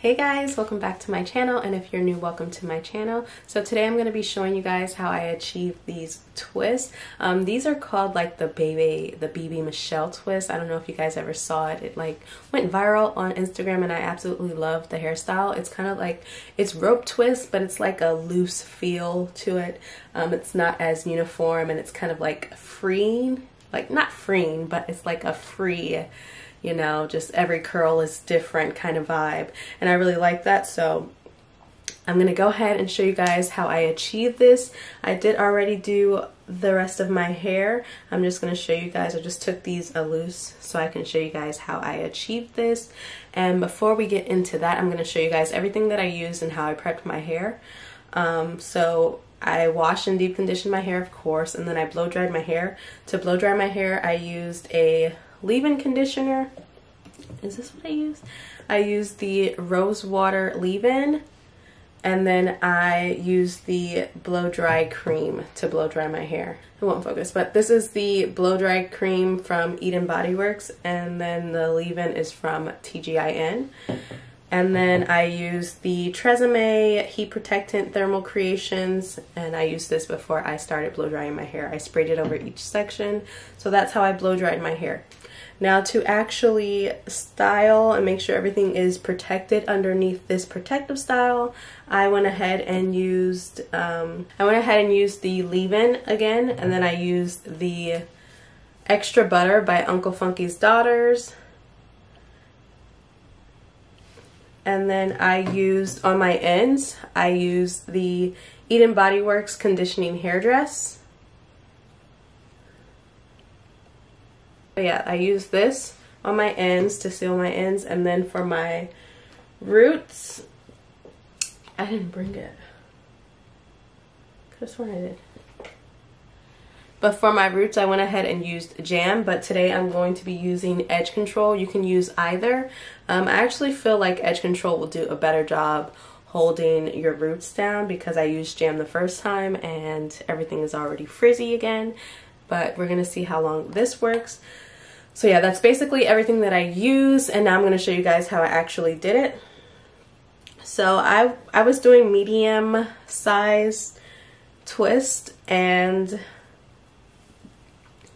Hey guys, welcome back to my channel, and if you're new, welcome to my channel. So today I'm going to be showing you guys how I achieve these twists. These are called like the Bobbi Michelle twist. I don't know if you guys ever saw it. It like went viral on Instagram and I absolutely love the hairstyle. It's kind of like, it's rope twist, but it's like a loose feel to it. It's not as uniform and it's kind of like freeing, like not freeing, but it's like a free, you know, just every curl is different kind of vibe, and I really like that. So I'm gonna go ahead and show you guys how I achieve this. I did already do the rest of my hair. I'm just gonna show you guys. I just took these loose so I can show you guys how I achieved this. And before we get into that, I'm gonna show you guys everything that I used and how I prepped my hair. So I washed and deep conditioned my hair, of course, and then I blow dried my hair. To blow dry my hair, I used a leave-in conditioner. Is this what I used? I used the rose water leave-in, and then I used the blow dry cream to blow dry my hair. It won't focus, but this is the blow dry cream from Eden Body Works, and then the leave-in is from Tgin. And then I used the Tresseme Heat Protectant Thermal Creations, and I used this before I started blow drying my hair. I sprayed it over each section, so that's how I blow dried my hair. Now to actually style and make sure everything is protected underneath this protective style, I went ahead and used the leave-in again, and then I used the Extra Butter by Uncle Funky's Daughters. And then I used, on my ends, I used the Eden Body Works Conditioning Hairdress. But yeah, I used this on my ends to seal my ends, and then for my roots, I didn't bring it. Could have sworn I did. But for my roots, I went ahead and used jam, but today I'm going to be using edge control. You can use either. I actually feel like edge control will do a better job holding your roots down because I used jam the first time and everything is already frizzy again. But we're gonna see how long this works. So yeah, that's basically everything that I use, and now I'm gonna show you guys how I actually did it. So I was doing medium size twist, and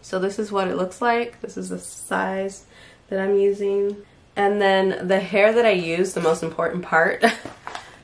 so this is what it looks like. This is the size that I'm using. And then the hair that I used, the most important part,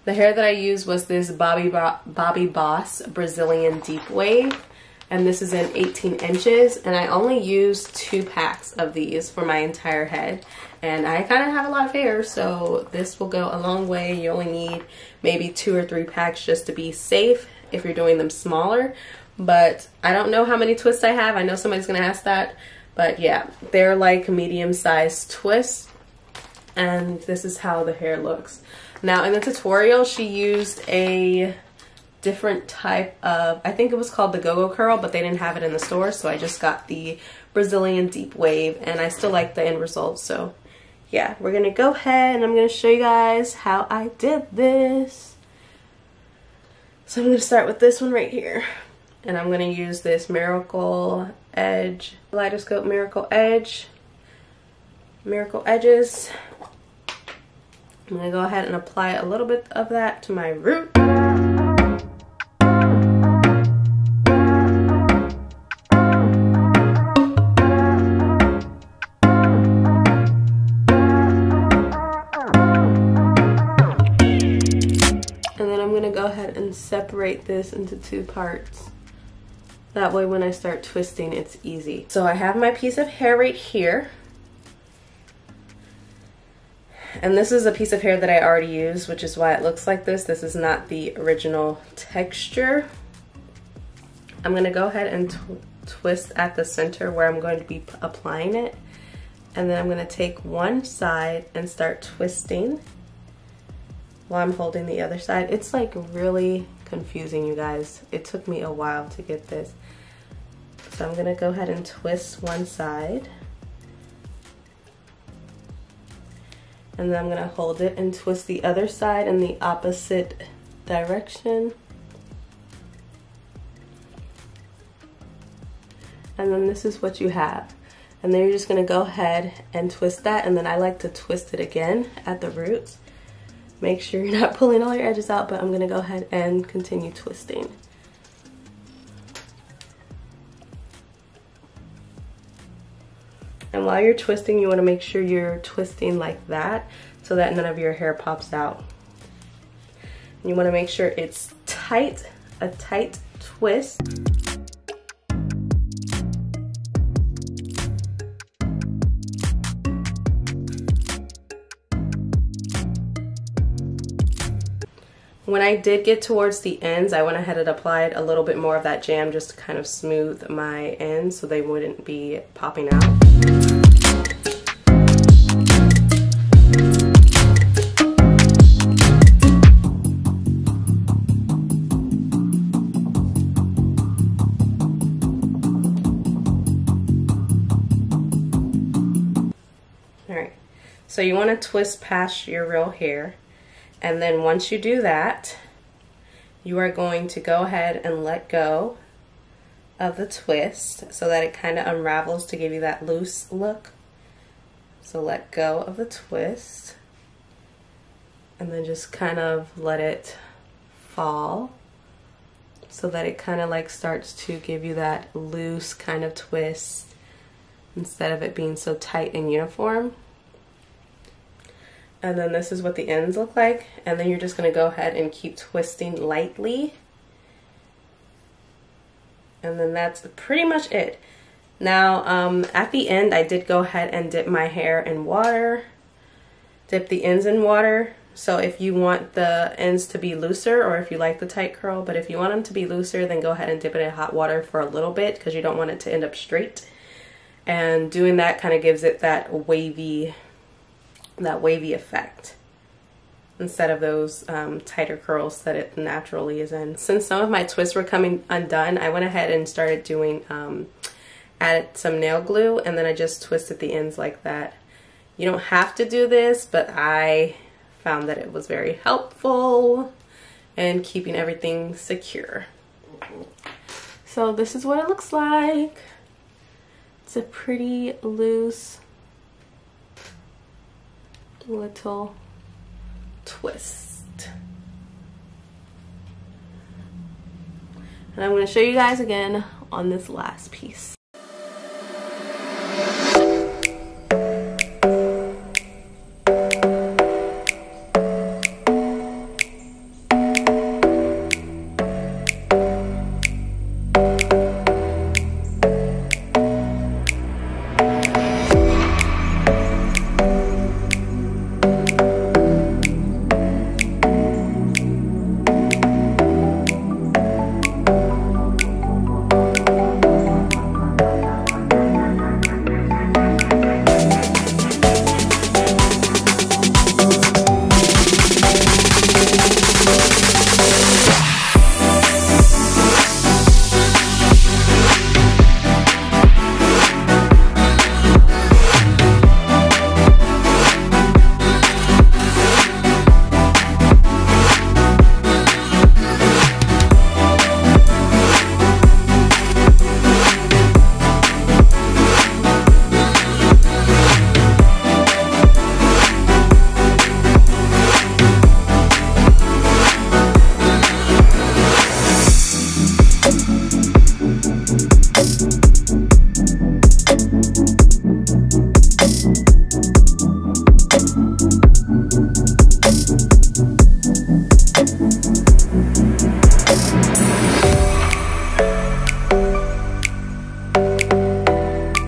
the hair that I used was this Bobbi Boss Brazilian Deep Wave. And this is in 18 inches. And I only used 2 packs of these for my entire head. And I kind of have a lot of hair, so this will go a long way. You only need maybe 2 or 3 packs just to be safe if you're doing them smaller. But I don't know how many twists I have. I know somebody's gonna ask that, but yeah, they're like medium-sized twists, and this is how the hair looks. Now in the tutorial, she used a different type of, I think it was called the Go-Go Curl, but they didn't have it in the store, so I just got the Brazilian Deep Wave, and I still like the end result. So yeah, we're gonna go ahead and I'm gonna show you guys how I did this. So I'm gonna start with this one right here. And I'm going to use this Miracle Edge, Kaleidoscope Miracle Edges. I'm going to go ahead and apply a little bit of that to my root. And then I'm going to go ahead and separate this into 2 parts. That way when I start twisting, it's easy. So I have my piece of hair right here. And this is a piece of hair that I already used, which is why it looks like this. This is not the original texture. I'm gonna go ahead and twist at the center where I'm going to be applying it. And then I'm gonna take one side and start twisting while I'm holding the other side. It's like really confusing, you guys. It took me a while to get this. So I'm gonna go ahead and twist one side. And then I'm gonna hold it and twist the other side in the opposite direction. And then this is what you have. And then you're just gonna go ahead and twist that, and then I like to twist it again at the roots. Make sure you're not pulling all your edges out, but I'm gonna go ahead and continue twisting. And while you're twisting, you wanna make sure you're twisting like that so that none of your hair pops out. And you wanna make sure it's tight, a tight twist. When I did get towards the ends, I went ahead and applied a little bit more of that jam just to kind of smooth my ends so they wouldn't be popping out. Alright, so you want to twist past your real hair. And then once you do that, you are going to go ahead and let go of the twist so that it kind of unravels to give you that loose look. So let go of the twist and then just kind of let it fall so that it kind of like starts to give you that loose kind of twist instead of it being so tight and uniform. And then this is what the ends look like. And then you're just gonna go ahead and keep twisting lightly. And then that's pretty much it. Now, at the end, I did go ahead and dip my hair in water. Dip the ends in water. So if you want the ends to be looser, or if you like the tight curl, but if you want them to be looser, then go ahead and dip it in hot water for a little bit because you don't want it to end up straight. And doing that kind of gives it that wavy effect instead of those tighter curls that it naturally is in. Since some of my twists were coming undone, I went ahead and started doing added some nail glue, and then I just twisted the ends like that. You don't have to do this, but I found that it was very helpful in keeping everything secure. So this is what it looks like. It's a pretty loose little twist. And I'm going to show you guys again on this last piece.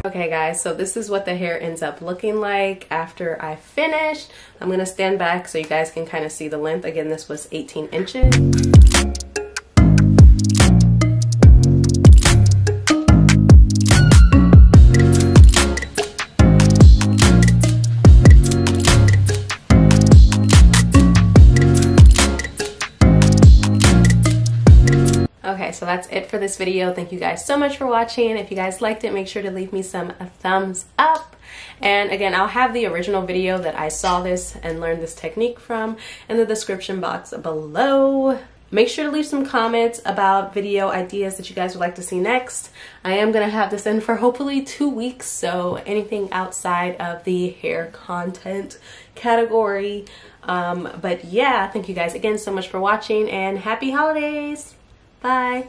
Okay guys, so this is what the hair ends up looking like after I finish. I'm gonna stand back so you guys can kind of see the length. Again, this was 18 inches. Okay, so that's it for this video. Thank you guys so much for watching. If you guys liked it, make sure to leave me some thumbs up. And again, I'll have the original video that I saw this and learned this technique from in the description box below. Make sure to leave some comments about video ideas that you guys would like to see next. I am going to have this in for hopefully 2 weeks, so anything outside of the hair content category. But yeah, thank you guys again so much for watching, and happy holidays. Bye.